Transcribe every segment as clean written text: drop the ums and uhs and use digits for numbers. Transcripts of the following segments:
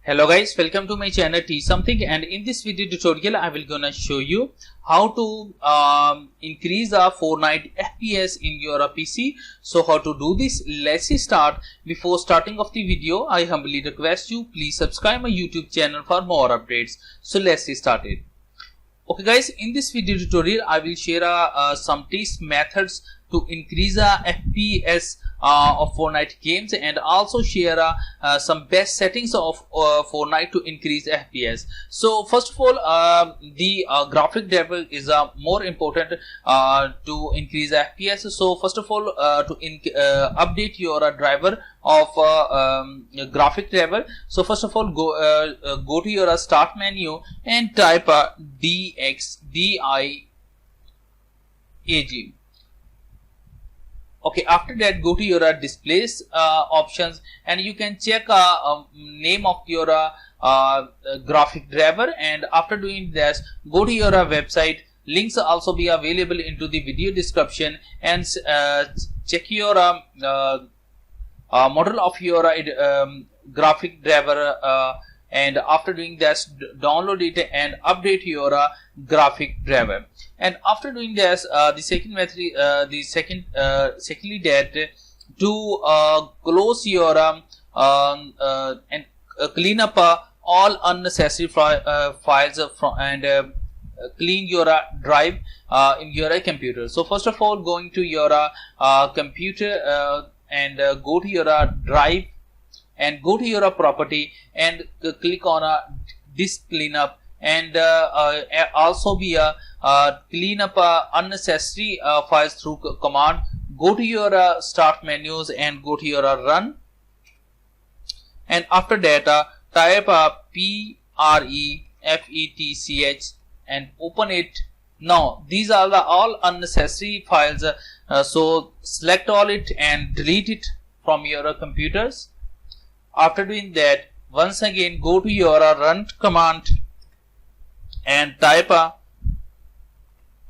Hello guys, welcome to my channel Teach Something, and in this video tutorial I will gonna show you how to increase a Fortnite FPS in your PC. So how to do this? Let's start. Before starting of the video, I humbly request you please subscribe my YouTube channel for more updates. So let's start it. Okay guys, in this video tutorial I will share some test methods to increase FPS of Fortnite games, and also share some best settings of Fortnite to increase FPS. So first of all, the graphic driver is more important to increase FPS. So first of all, to update your driver of graphic driver, so first of all go to your start menu and type DXDIAG. Okay, after that go to your displays options, and you can check name of your graphic driver, and after doing this go to your website. Links also be available into the video description, and check your model of your graphic driver, and after doing this download it and update your graphic driver. And after doing this, the second method, secondly, that to close your and clean up all unnecessary files and clean your drive in your computer. So first of all, going to your computer and go to your drive and go to your property and click on disk cleanup, and also be clean up unnecessary files through command. Go to your start menus and go to your run, and after that type PREFETCH and open it. Now these are all unnecessary files, so select all it and delete it from your computers. After doing that, once again go to your run command and type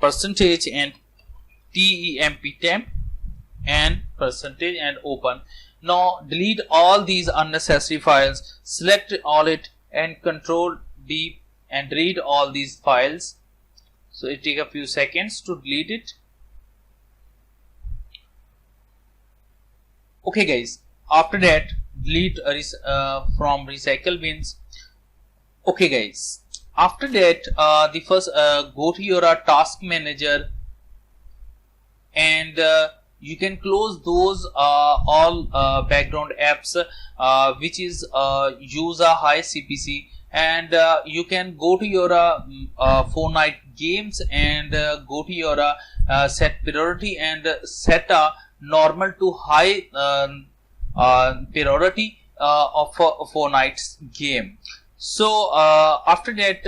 percentage and temp and percentage and open. Now delete all these unnecessary files, select all it and Control D and delete all these files. So it take a few seconds to delete it. Okay guys, after that delete from recycle bins. Okay guys, after that the first go to your task manager, and you can close those all background apps which is use a high CPC, and you can go to your Fortnite games and go to your set priority and set a normal to high priority of Fortnite's game. So after that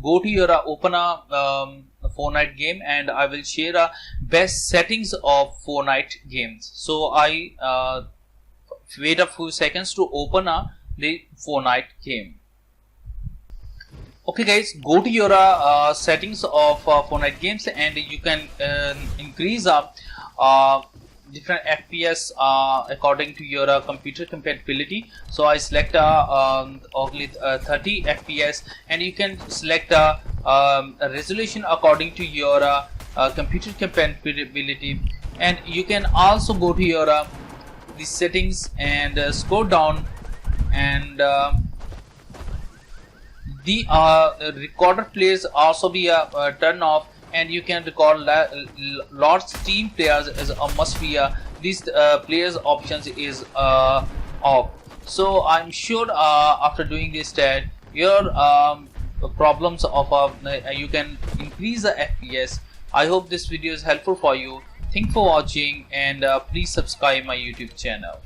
go to your open Fortnite game, and I will share best settings of Fortnite games. So I wait a few seconds to open the Fortnite game. Okay guys, go to your settings of Fortnite games, and you can increase different FPS according to your computer compatibility. So I select only 30 FPS, and you can select a resolution according to your computer compatibility. And you can also go to your the settings and scroll down, and the recorder plays also be turn off, and you can record lots team players as a must be these players options is off. So I'm sure after doing this that your problems of you can increase the FPS. I hope this video is helpful for you. Thanks for watching, and please subscribe my YouTube channel.